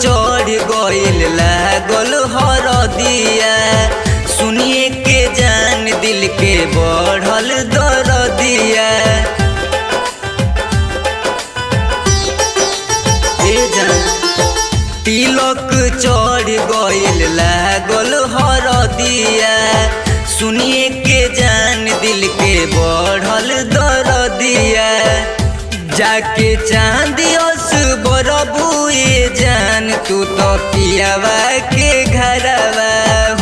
चढ़ गइल लागल हरदिया, सुनिए के जान दिल के बढ़ल दरदिया। तिलक चढ़ गइल लागल हरदिया, सुनिए के जान दिल के बढ़ल दरदिया। जाके चांदियस बरबुए जान तू तो पियावा के घरवा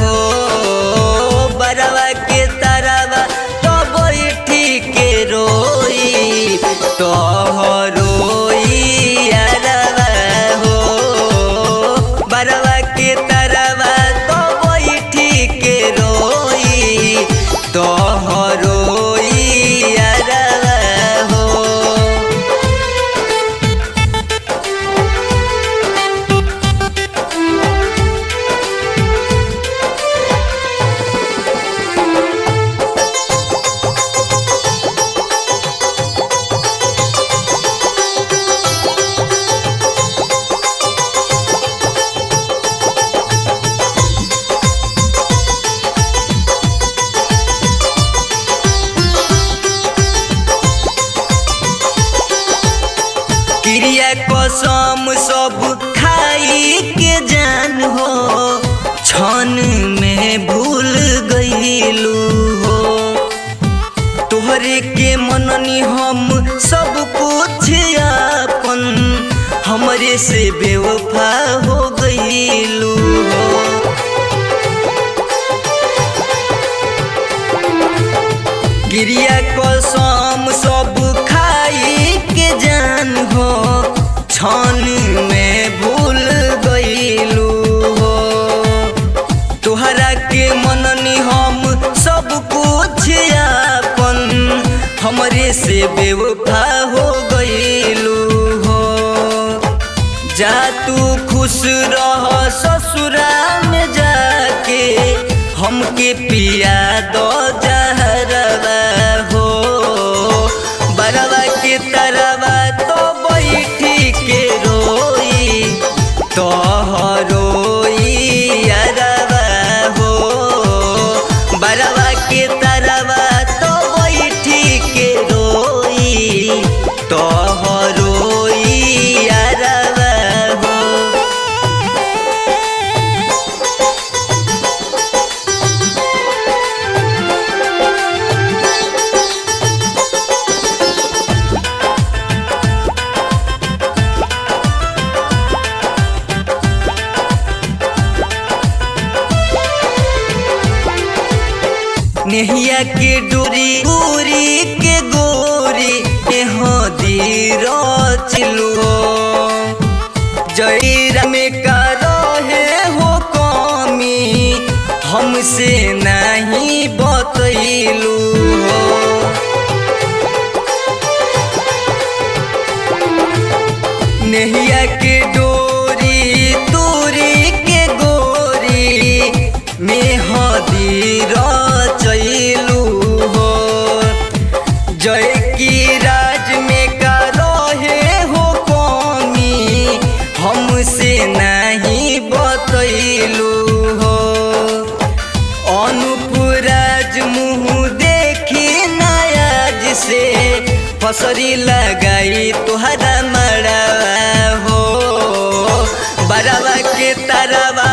हो, बरवा के तरवा तो बैठी के रोई तो रोई यारवा हो, बरवा के तरवा तो बैठी के रोई तो रोई यारवा हो। क्रिया कसम सब खाई के जान हो, क्षण में भूल गईलू हो। तोहरे के मननी हम सब कुछ अपन, हमरे से बेवफा हो गईलू हो। क्रिया कसम सब खाई के जान हो, क्षण में भूल गईलू हो। तोहरा के मननी हम सब कुछ अपन, हमरे से बेवफा हो गईलू हो। जा तू खुश रह ससुरा में जाके, हमके पिया दो जहरवा हो, बरवा के तरवा तो बैठी के रोई तो रोई यारवा हो, बरवा के तरवा तो बैठी के रोई तो रोई यारवा हो। नेहिया के डोरी पूरी के गोरी दीर चिलू, जईरा में का रहे हो कमी हमसे नहीं बतैलू हो। नेहिया के डोरी तूरी के गोरी में हदीर चैलू हो। जय की राज में का रहे हो कमी हमसे नहीं बतैलू हो। अनुपुराज मुँह देखी नयाज से फसरी लगाई तुहरा मड़वा हो, बरवा के तरवा